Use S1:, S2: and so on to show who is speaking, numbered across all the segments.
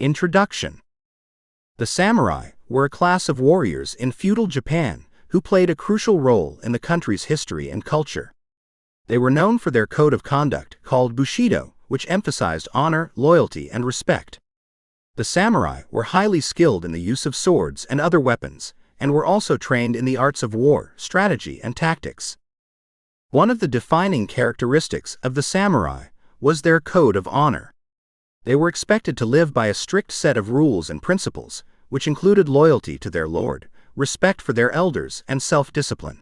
S1: Introduction. The samurai were a class of warriors in feudal Japan who played a crucial role in the country's history and culture. They were known for their code of conduct called Bushido, which emphasized honor, loyalty, and respect. The samurai were highly skilled in the use of swords and other weapons, and were also trained in the arts of war, strategy, and tactics. One of the defining characteristics of the samurai was their code of honor. They were expected to live by a strict set of rules and principles, which included loyalty to their lord, respect for their elders, and self-discipline.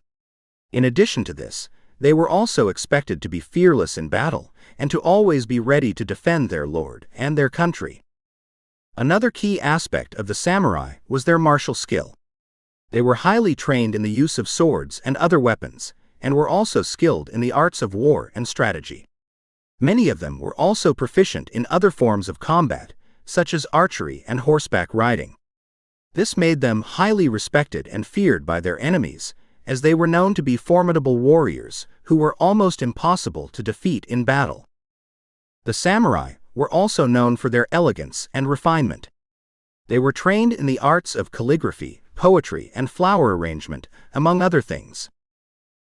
S1: In addition to this, they were also expected to be fearless in battle and to always be ready to defend their lord and their country. Another key aspect of the samurai was their martial skill. They were highly trained in the use of swords and other weapons, and were also skilled in the arts of war and strategy. Many of them were also proficient in other forms of combat, such as archery and horseback riding. This made them highly respected and feared by their enemies, as they were known to be formidable warriors who were almost impossible to defeat in battle. The samurai were also known for their elegance and refinement. They were trained in the arts of calligraphy, poetry, and flower arrangement, among other things.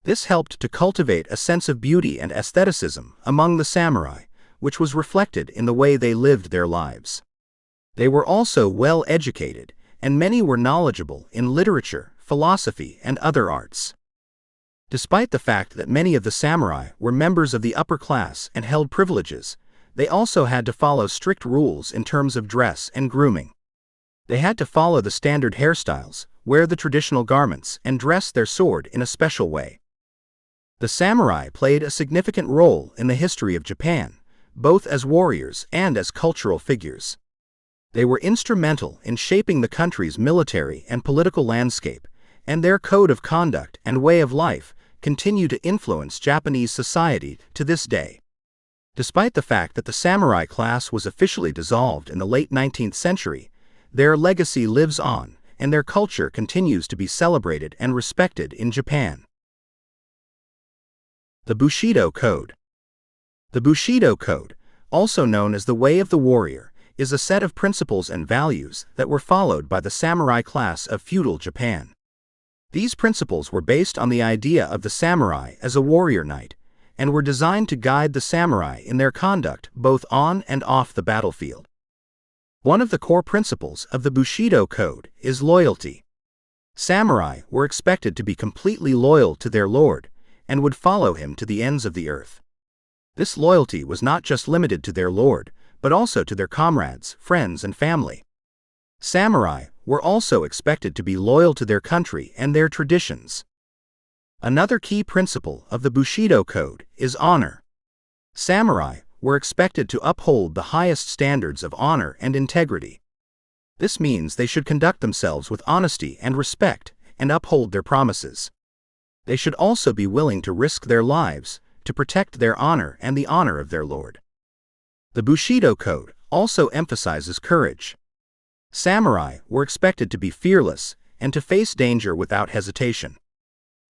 S1: This helped to cultivate a sense of beauty and aestheticism among the samurai, which was reflected in the way they lived their lives. They were also well educated, and many were knowledgeable in literature, philosophy, and other arts. Despite the fact that many of the samurai were members of the upper class and held privileges, they also had to follow strict rules in terms of dress and grooming. They had to follow the standard hairstyles, wear the traditional garments, and dress their sword in a special way. The samurai played a significant role in the history of Japan, both as warriors and as cultural figures. They were instrumental in shaping the country's military and political landscape, and their code of conduct and way of life continue to influence Japanese society to this day. Despite the fact that the samurai class was officially dissolved in the late 19th century, their legacy lives on, and their culture continues to be celebrated and respected in Japan. The Bushido Code. The Bushido Code, also known as the Way of the Warrior, is a set of principles and values that were followed by the samurai class of feudal Japan. These principles were based on the idea of the samurai as a warrior knight, and were designed to guide the samurai in their conduct both on and off the battlefield. One of the core principles of the Bushido Code is loyalty. Samurai were expected to be completely loyal to their lord, and would follow him to the ends of the earth. This loyalty was not just limited to their lord, but also to their comrades, friends, and family. Samurai were also expected to be loyal to their country and their traditions. Another key principle of the Bushido Code is honor. Samurai were expected to uphold the highest standards of honor and integrity. This means they should conduct themselves with honesty and respect, and uphold their promises. They should also be willing to risk their lives to protect their honor and the honor of their lord. The Bushido Code also emphasizes courage. Samurai were expected to be fearless and to face danger without hesitation.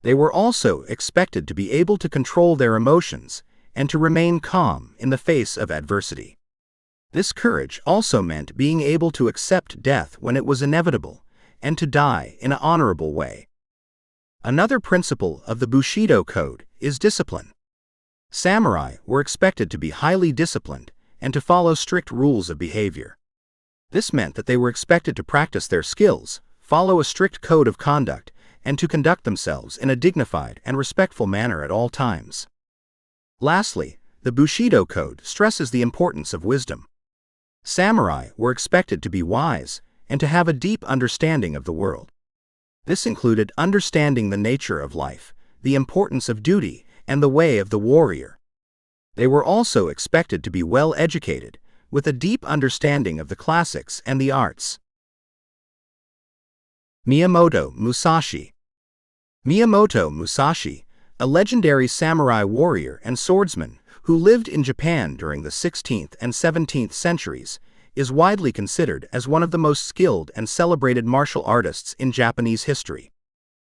S1: They were also expected to be able to control their emotions and to remain calm in the face of adversity. This courage also meant being able to accept death when it was inevitable and to die in an honorable way. Another principle of the Bushido Code is discipline. Samurai were expected to be highly disciplined and to follow strict rules of behavior. This meant that they were expected to practice their skills, follow a strict code of conduct, and to conduct themselves in a dignified and respectful manner at all times. Lastly, the Bushido Code stresses the importance of wisdom. Samurai were expected to be wise and to have a deep understanding of the world. This included understanding the nature of life, the importance of duty, and the way of the warrior. They were also expected to be well educated, with a deep understanding of the classics and the arts. Miyamoto Musashi. Miyamoto Musashi, a legendary samurai warrior and swordsman who lived in Japan during the 16th and 17th centuries, is widely considered as one of the most skilled and celebrated martial artists in Japanese history.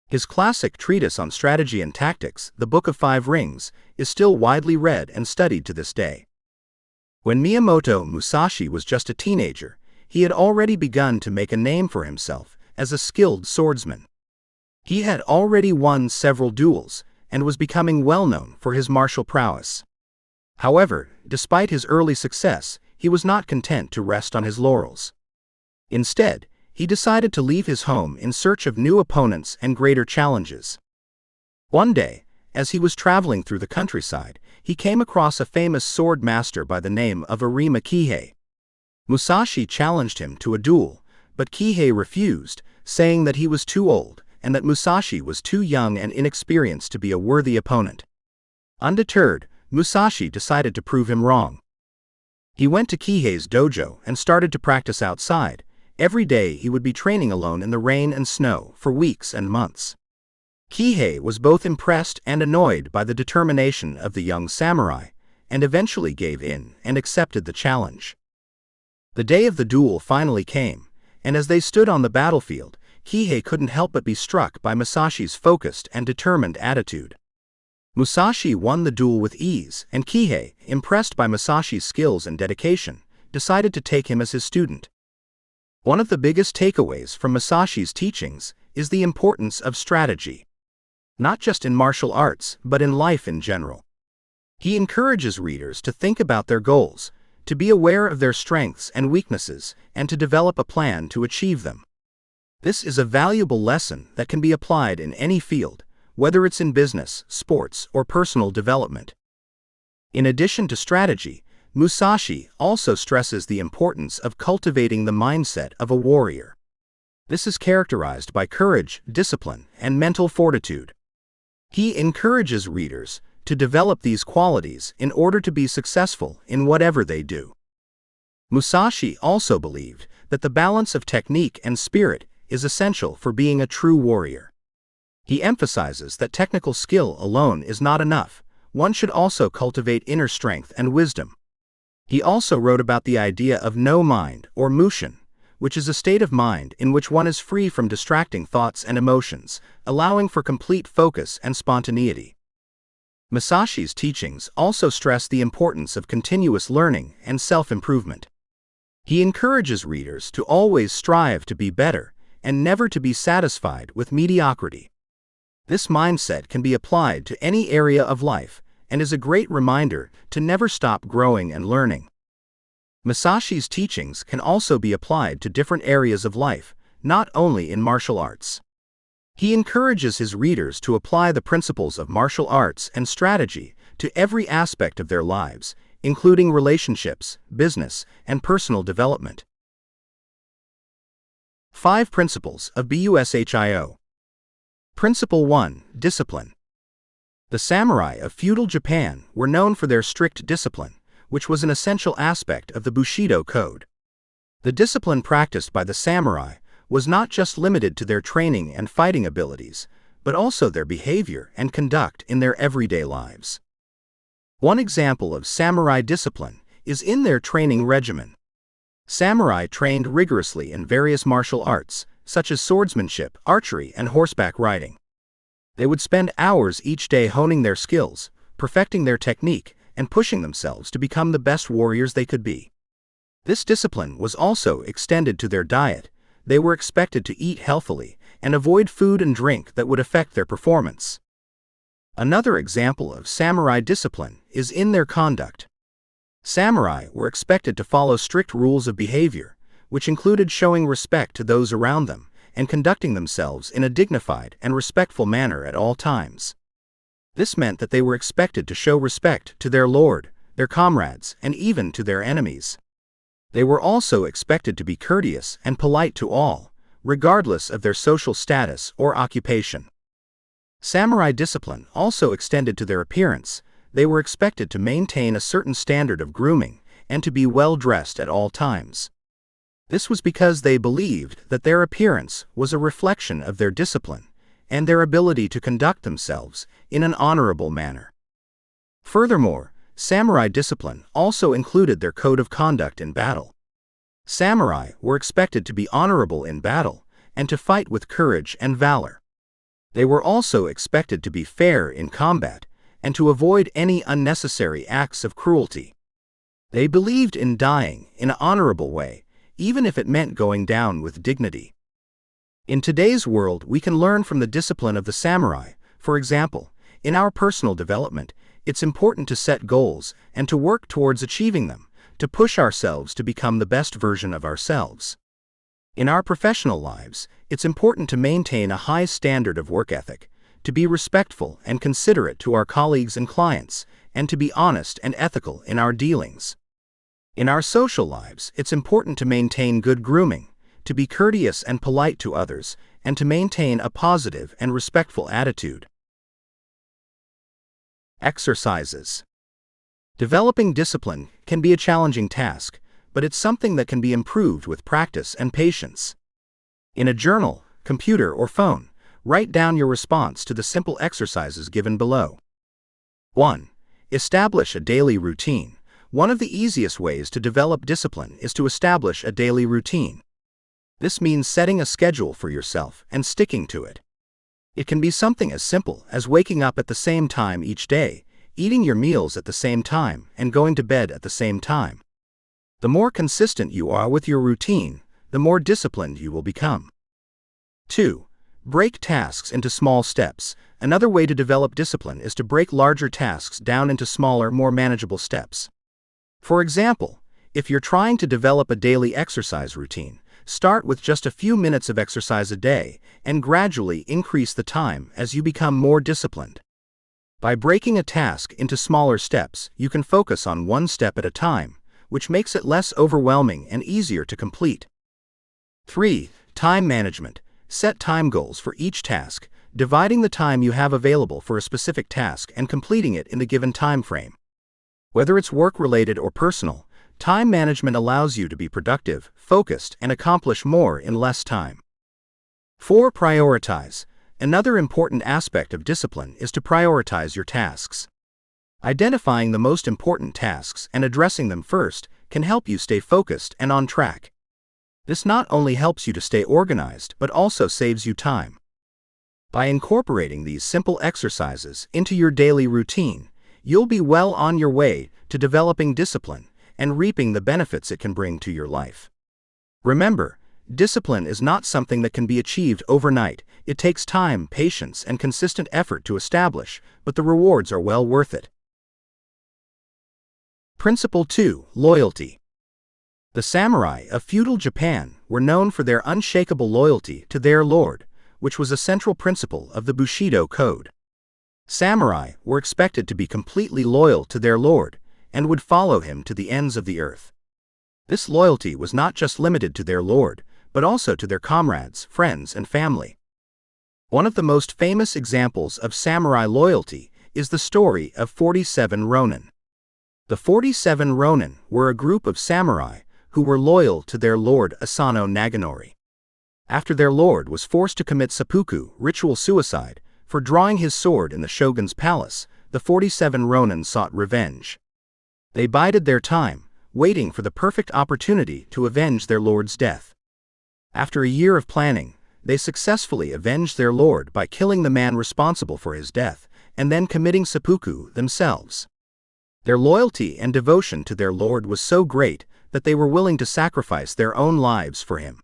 S1: His classic treatise on strategy and tactics, The Book of Five Rings, is still widely read and studied to this day. When Miyamoto Musashi was just a teenager, he had already begun to make a name for himself as a skilled swordsman. He had already won several duels and was becoming well known for his martial prowess. However, despite his early success, he was not content to rest on his laurels. Instead, he decided to leave his home in search of new opponents and greater challenges. One day, as he was traveling through the countryside, he came across a famous sword master by the name of Arima Kihei. Musashi challenged him to a duel, but Kihei refused, saying that he was too old and that Musashi was too young and inexperienced to be a worthy opponent. Undeterred, Musashi decided to prove him wrong. He went to Kihei's dojo and started to practice outside. Every day he would be training alone in the rain and snow for weeks and months. Kihei was both impressed and annoyed by the determination of the young samurai, and eventually gave in and accepted the challenge. The day of the duel finally came, and as they stood on the battlefield, Kihei couldn't help but be struck by Musashi's focused and determined attitude. Musashi won the duel with ease, and Kihei, impressed by Musashi's skills and dedication, decided to take him as his student. One of the biggest takeaways from Musashi's teachings is the importance of strategy. Not just in martial arts, but in life in general. He encourages readers to think about their goals, to be aware of their strengths and weaknesses, and to develop a plan to achieve them. This is a valuable lesson that can be applied in any field, whether it's in business, sports, or personal development. In addition to strategy, Musashi also stresses the importance of cultivating the mindset of a warrior. This is characterized by courage, discipline, and mental fortitude. He encourages readers to develop these qualities in order to be successful in whatever they do. Musashi also believed that the balance of technique and spirit is essential for being a true warrior. He emphasizes that technical skill alone is not enough. One should also cultivate inner strength and wisdom. He also wrote about the idea of no mind, or mushin, which is a state of mind in which one is free from distracting thoughts and emotions, allowing for complete focus and spontaneity. Musashi's teachings also stress the importance of continuous learning and self-improvement. He encourages readers to always strive to be better and never to be satisfied with mediocrity. This mindset can be applied to any area of life and is a great reminder to never stop growing and learning. Musashi's teachings can also be applied to different areas of life, not only in martial arts. He encourages his readers to apply the principles of martial arts and strategy to every aspect of their lives, including relationships, business, and personal development. 5 Principles of Bushido. Principle 1. Discipline. The samurai of feudal Japan were known for their strict discipline, which was an essential aspect of the Bushido Code. The discipline practiced by the samurai was not just limited to their training and fighting abilities, but also their behavior and conduct in their everyday lives. One example of samurai discipline is in their training regimen. Samurai trained rigorously in various martial arts, such as swordsmanship, archery, and horseback riding. They would spend hours each day honing their skills, perfecting their technique, and pushing themselves to become the best warriors they could be. This discipline was also extended to their diet. They were expected to eat healthily and avoid food and drink that would affect their performance. Another example of samurai discipline is in their conduct. Samurai were expected to follow strict rules of behavior, which included showing respect to those around them and conducting themselves in a dignified and respectful manner at all times. This meant that they were expected to show respect to their lord, their comrades, and even to their enemies. They were also expected to be courteous and polite to all, regardless of their social status or occupation. Samurai discipline also extended to their appearance. They were expected to maintain a certain standard of grooming and to be well dressed at all times. This was because they believed that their appearance was a reflection of their discipline and their ability to conduct themselves in an honorable manner. Furthermore, samurai discipline also included their code of conduct in battle. Samurai were expected to be honorable in battle and to fight with courage and valor. They were also expected to be fair in combat and to avoid any unnecessary acts of cruelty. They believed in dying in an honorable way, even if it meant going down with dignity. In today's world, we can learn from the discipline of the samurai. For example, in our personal development, it's important to set goals and to work towards achieving them, to push ourselves to become the best version of ourselves. In our professional lives, it's important to maintain a high standard of work ethic, to be respectful and considerate to our colleagues and clients, and to be honest and ethical in our dealings. In our social lives, it's important to maintain good grooming, to be courteous and polite to others, and to maintain a positive and respectful attitude. Exercises. Developing discipline can be a challenging task, but it's something that can be improved with practice and patience. In a journal, computer, or phone, write down your response to the simple exercises given below. 1. Establish a daily routine. One of the easiest ways to develop discipline is to establish a daily routine. This means setting a schedule for yourself and sticking to it. It can be something as simple as waking up at the same time each day, eating your meals at the same time, and going to bed at the same time. The more consistent you are with your routine, the more disciplined you will become. 2. Break tasks into small steps. Another way to develop discipline is to break larger tasks down into smaller, more manageable steps. For example, if you're trying to develop a daily exercise routine, start with just a few minutes of exercise a day and gradually increase the time as you become more disciplined. By breaking a task into smaller steps, you can focus on one step at a time, which makes it less overwhelming and easier to complete. 3. Time management. Set time goals for each task, dividing the time you have available for a specific task and completing it in the given time frame. Whether it's work-related or personal, time management allows you to be productive, focused, and accomplish more in less time. 4. Prioritize. Another important aspect of discipline is to prioritize your tasks. Identifying the most important tasks and addressing them first can help you stay focused and on track. This not only helps you to stay organized but also saves you time. By incorporating these simple exercises into your daily routine, you'll be well on your way to developing discipline and reaping the benefits it can bring to your life. Remember, discipline is not something that can be achieved overnight. It takes time, patience, and consistent effort to establish, but the rewards are well worth it. Principle 2. Loyalty. The samurai of feudal Japan were known for their unshakable loyalty to their lord, which was a central principle of the Bushido Code. Samurai were expected to be completely loyal to their lord and would follow him to the ends of the earth. This loyalty was not just limited to their lord, but also to their comrades, friends, and family. One of the most famous examples of samurai loyalty is the story of 47 Ronin. The 47 Ronin were a group of samurai who were loyal to their lord Asano Naganori. After their lord was forced to commit seppuku, ritual suicide, for drawing his sword in the shogun's palace, the 47 Ronin sought revenge. They bided their time, waiting for the perfect opportunity to avenge their lord's death. After a year of planning, they successfully avenged their lord by killing the man responsible for his death, and then committing seppuku themselves. Their loyalty and devotion to their lord was so great that they were willing to sacrifice their own lives for him.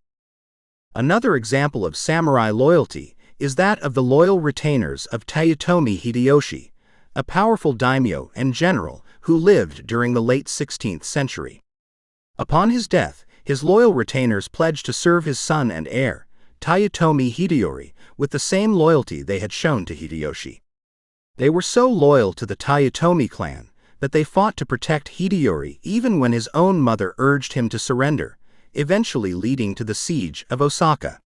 S1: Another example of samurai loyalty is that of the loyal retainers of Toyotomi Hideyoshi, a powerful daimyo and general who lived during the late 16th century. Upon his death, his loyal retainers pledged to serve his son and heir, Toyotomi Hideyori, with the same loyalty they had shown to Hideyoshi. They were so loyal to the Toyotomi clan that they fought to protect Hideyori even when his own mother urged him to surrender, eventually leading to the siege of Osaka.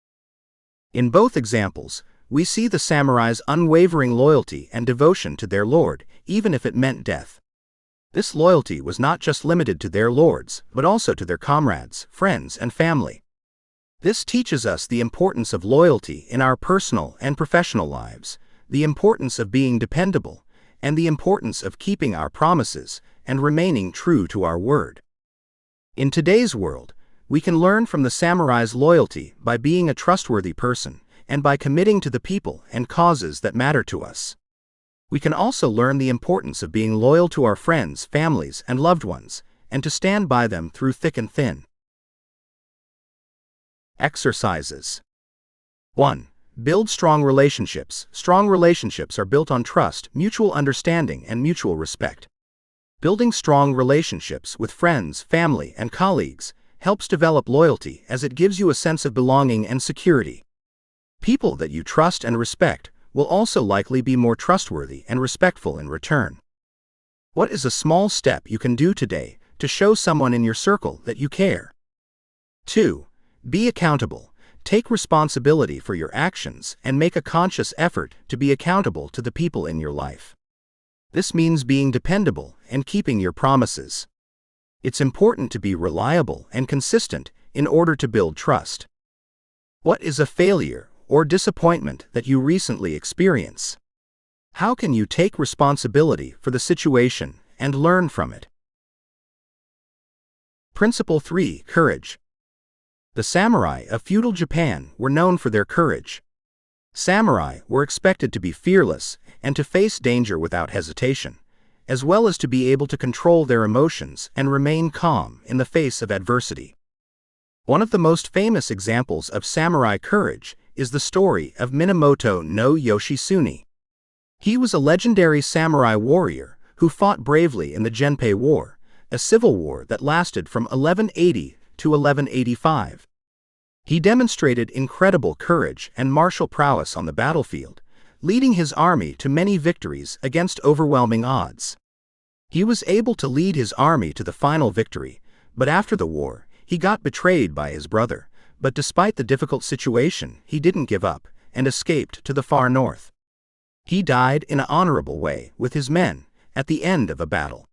S1: In both examples, we see the samurai's unwavering loyalty and devotion to their lord, even if it meant death. This loyalty was not just limited to their lords, but also to their comrades, friends, and family. This teaches us the importance of loyalty in our personal and professional lives, the importance of being dependable, and the importance of keeping our promises and remaining true to our word. In today's world, we can learn from the samurai's loyalty by being a trustworthy person and by committing to the people and causes that matter to us. We can also learn the importance of being loyal to our friends, families, and loved ones, and to stand by them through thick and thin. Exercises. 1. Build strong relationships. Strong relationships are built on trust, mutual understanding, and mutual respect. Building strong relationships with friends, family, and colleagues helps develop loyalty as it gives you a sense of belonging and security. People that you trust and respect will also likely be more trustworthy and respectful in return. What is a small step you can do today to show someone in your circle that you care? 2. Be accountable. Take responsibility for your actions and make a conscious effort to be accountable to the people in your life. This means being dependable and keeping your promises. It's important to be reliable and consistent in order to build trust. What is a failure or disappointment that you recently experienced? How can you take responsibility for the situation and learn from it? Principle 3. Courage. The samurai of feudal Japan were known for their courage. Samurai were expected to be fearless and to face danger without hesitation, as well as to be able to control their emotions and remain calm in the face of adversity. One of the most famous examples of samurai courage is the story of Minamoto no Yoshitsune. He was a legendary samurai warrior who fought bravely in the Genpei War, a civil war that lasted from 1180 to 1185. He demonstrated incredible courage and martial prowess on the battlefield, leading his army to many victories against overwhelming odds. He was able to lead his army to the final victory, but after the war, he got betrayed by his brother. But despite the difficult situation, he didn't give up and escaped to the far north. He died in an honorable way with his men at the end of a battle.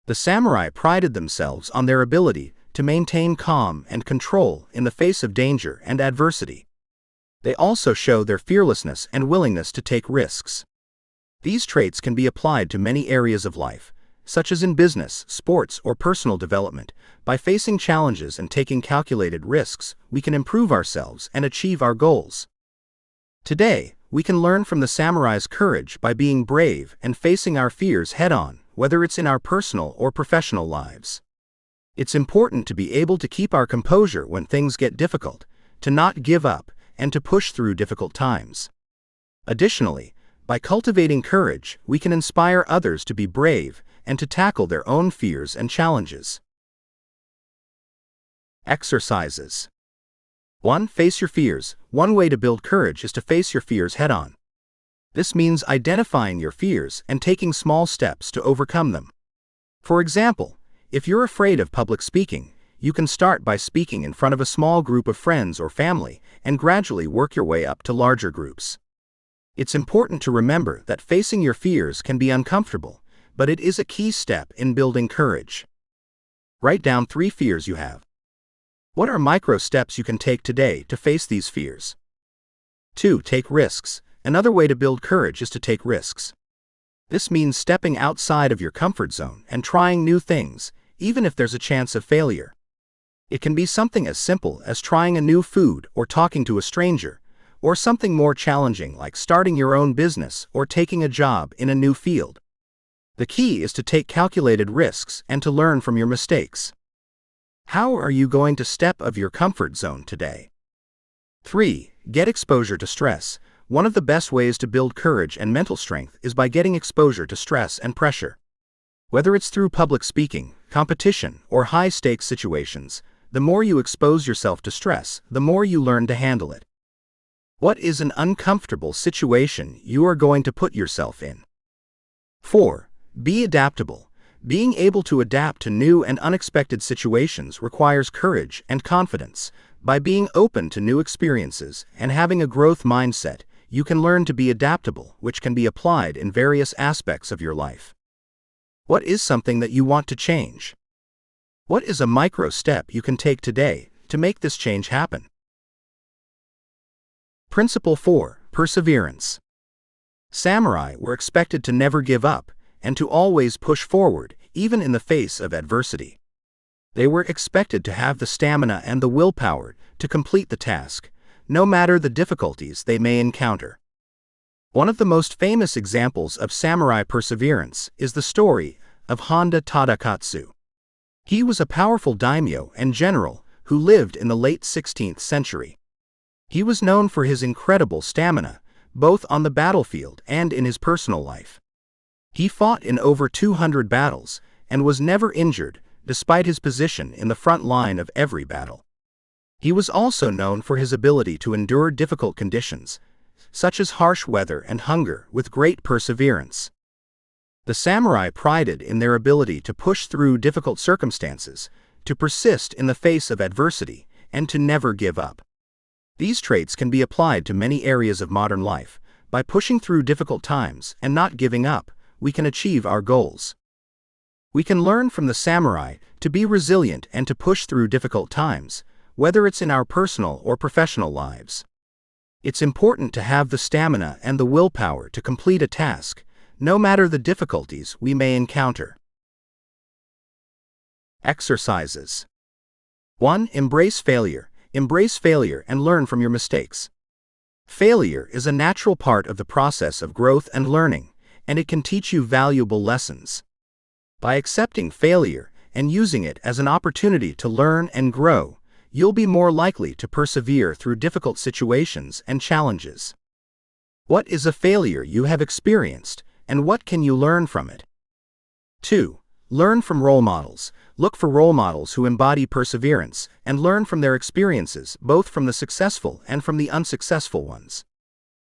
S1: The samurai prided themselves on their ability to maintain calm and control in the face of danger and adversity. They also show their fearlessness and willingness to take risks. These traits can be applied to many areas of life, such as in business, sports, or personal development. By facing challenges and taking calculated risks, we can improve ourselves and achieve our goals. Today, we can learn from the samurai's courage by being brave and facing our fears head-on, whether it's in our personal or professional lives. It's important to be able to keep our composure when things get difficult, to not give up, and to push through difficult times. Additionally, by cultivating courage, we can inspire others to be brave and to tackle their own fears and challenges. Exercises. 1. Face your fears. One way to build courage is to face your fears head-on. This means identifying your fears and taking small steps to overcome them. For example, if you're afraid of public speaking, you can start by speaking in front of a small group of friends or family and gradually work your way up to larger groups. It's important to remember that facing your fears can be uncomfortable, but it is a key step in building courage. Write down 3 fears you have. What are micro steps you can take today to face these fears? 2. Take risks. Another way to build courage is to take risks. This means stepping outside of your comfort zone and trying new things, even if there's a chance of failure. It can be something as simple as trying a new food or talking to a stranger, or something more challenging like starting your own business or taking a job in a new field. The key is to take calculated risks and to learn from your mistakes. How are you going to step out of your comfort zone today? 3. Get exposure to stress. One of the best ways to build courage and mental strength is by getting exposure to stress and pressure. Whether it's through public speaking, competition, or high-stakes situations, the more you expose yourself to stress, the more you learn to handle it. What is an uncomfortable situation you are going to put yourself in? 4. Be adaptable. Being able to adapt to new and unexpected situations requires courage and confidence. By being open to new experiences and having a growth mindset, you can learn to be adaptable, which can be applied in various aspects of your life. What is something that you want to change? What is a micro step you can take today to make this change happen? Principle 4. Perseverance. Samurai were expected to never give up and to always push forward, even in the face of adversity. They were expected to have the stamina and the willpower to complete the task, no matter the difficulties they may encounter. One of the most famous examples of samurai perseverance is the story of Honda Tadakatsu. He was a powerful daimyo and general who lived in the late 16th century. He was known for his incredible stamina, both on the battlefield and in his personal life. He fought in over 200 battles and was never injured, despite his position in the front line of every battle. He was also known for his ability to endure difficult conditions, such as harsh weather and hunger, with great perseverance. The samurai prided in their ability to push through difficult circumstances, to persist in the face of adversity, and to never give up. These traits can be applied to many areas of modern life. By pushing through difficult times and not giving up, we can achieve our goals. We can learn from the samurai to be resilient and to push through difficult times, whether it's in our personal or professional lives. It's important to have the stamina and the willpower to complete a task, no matter the difficulties we may encounter. Exercises. 1. Embrace failure. Embrace failure and learn from your mistakes. Failure is a natural part of the process of growth and learning, and it can teach you valuable lessons. By accepting failure and using it as an opportunity to learn and grow, you'll be more likely to persevere through difficult situations and challenges. What is a failure you have experienced, and what can you learn from it? 2. Learn from role models. Look for role models who embody perseverance, and learn from their experiences, both from the successful and from the unsuccessful ones.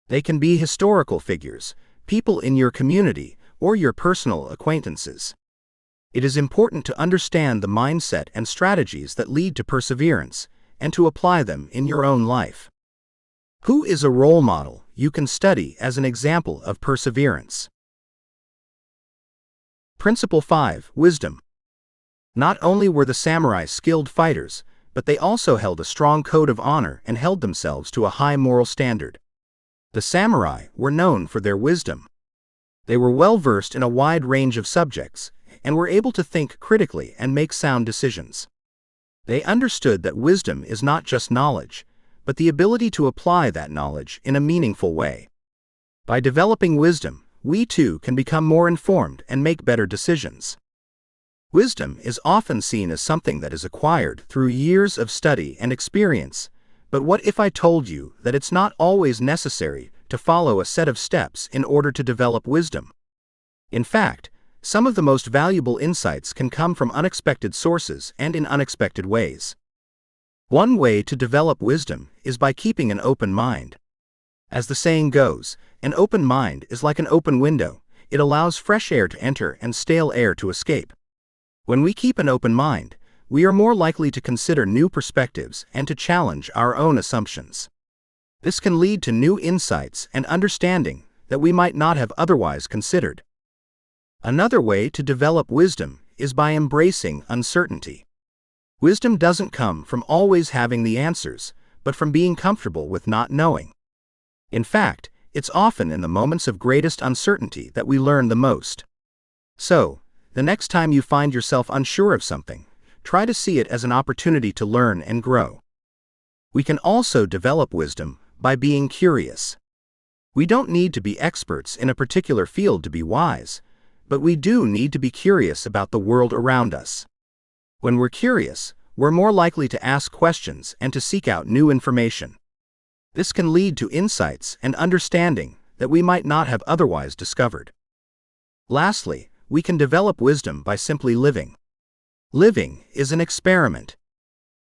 S1: They can be historical figures, people in your community, or your personal acquaintances. It is important to understand the mindset and strategies that lead to perseverance, and to apply them in your own life. Who is a role model you can study as an example of perseverance? Principle 5. Wisdom. Not only were the samurai skilled fighters, but they also held a strong code of honor and held themselves to a high moral standard. The samurai were known for their wisdom. They were well versed in a wide range of subjects, and were able to think critically and make sound decisions. They understood that wisdom is not just knowledge, but the ability to apply that knowledge in a meaningful way. By developing wisdom, we too can become more informed and make better decisions. Wisdom is often seen as something that is acquired through years of study and experience, but what if I told you that it's not always necessary to follow a set of steps in order to develop wisdom? In fact, some of the most valuable insights can come from unexpected sources and in unexpected ways. One way to develop wisdom is by keeping an open mind. As the saying goes, an open mind is like an open window. It allows fresh air to enter and stale air to escape. When we keep an open mind, we are more likely to consider new perspectives and to challenge our own assumptions. This can lead to new insights and understanding that we might not have otherwise considered. Another way to develop wisdom is by embracing uncertainty. Wisdom doesn't come from always having the answers, but from being comfortable with not knowing. In fact, it's often in the moments of greatest uncertainty that we learn the most. So, the next time you find yourself unsure of something, try to see it as an opportunity to learn and grow. We can also develop wisdom by being curious. We don't need to be experts in a particular field to be wise, but we do need to be curious about the world around us. When we're curious, we're more likely to ask questions and to seek out new information. This can lead to insights and understanding that we might not have otherwise discovered. Lastly, we can develop wisdom by simply living. Living is an experiment.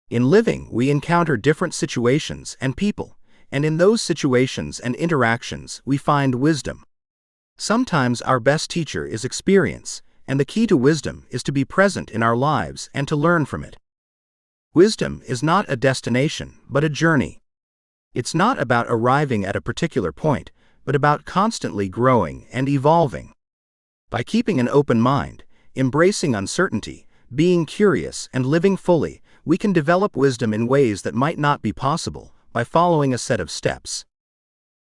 S1: In living, we encounter different situations and people, and in those situations and interactions, we find wisdom. Sometimes our best teacher is experience, and the key to wisdom is to be present in our lives and to learn from it. Wisdom is not a destination, but a journey. It's not about arriving at a particular point, but about constantly growing and evolving. By keeping an open mind, embracing uncertainty, being curious, and living fully, we can develop wisdom in ways that might not be possible by following a set of steps.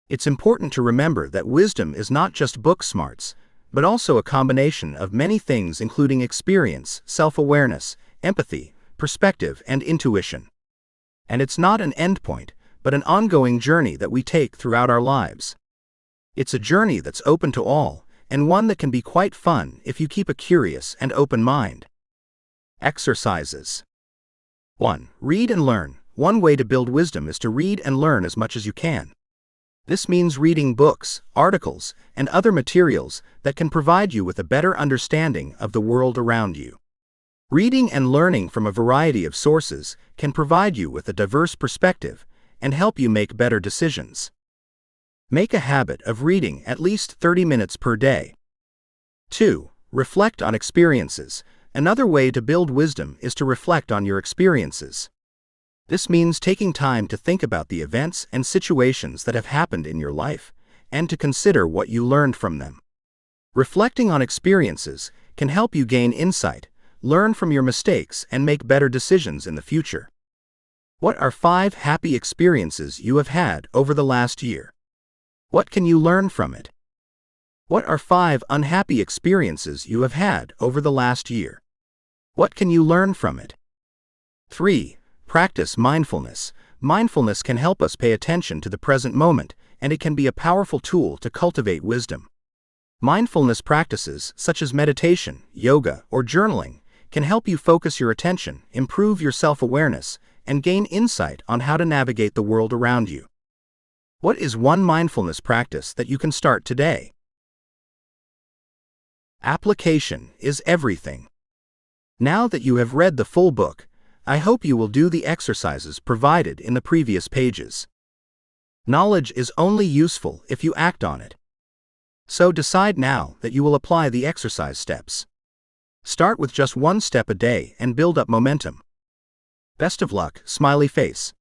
S1: It's important to remember that wisdom is not just book smarts, but also a combination of many things including experience, self-awareness, empathy, perspective, and intuition. And it's not an endpoint, but an ongoing journey that we take throughout our lives. It's a journey that's open to all, and one that can be quite fun if you keep a curious and open mind. Exercises. 1. Read and learn. One way to build wisdom is to read and learn as much as you can. This means reading books, articles, and other materials that can provide you with a better understanding of the world around you. Reading and learning from a variety of sources can provide you with a diverse perspective and help you make better decisions. Make a habit of reading at least 30 minutes per day. 2. Reflect on experiences. Another way to build wisdom is to reflect on your experiences. This means taking time to think about the events and situations that have happened in your life, and to consider what you learned from them. Reflecting on experiences can help you gain insight, learn from your mistakes, and make better decisions in the future. What are 5 happy experiences you have had over the last year? What can you learn from it? What are 5 unhappy experiences you have had over the last year? What can you learn from it? 3. Practice mindfulness. Mindfulness can help us pay attention to the present moment, and it can be a powerful tool to cultivate wisdom. Mindfulness practices, such as meditation, yoga, or journaling, can help you focus your attention, improve your self-awareness, and gain insight on how to navigate the world around you. What is one mindfulness practice that you can start today? Application is everything. Now that you have read the full book, I hope you will do the exercises provided in the previous pages. Knowledge is only useful if you act on it. So decide now that you will apply the exercise steps. Start with just 1 step a day and build up momentum. Best of luck, smiley face.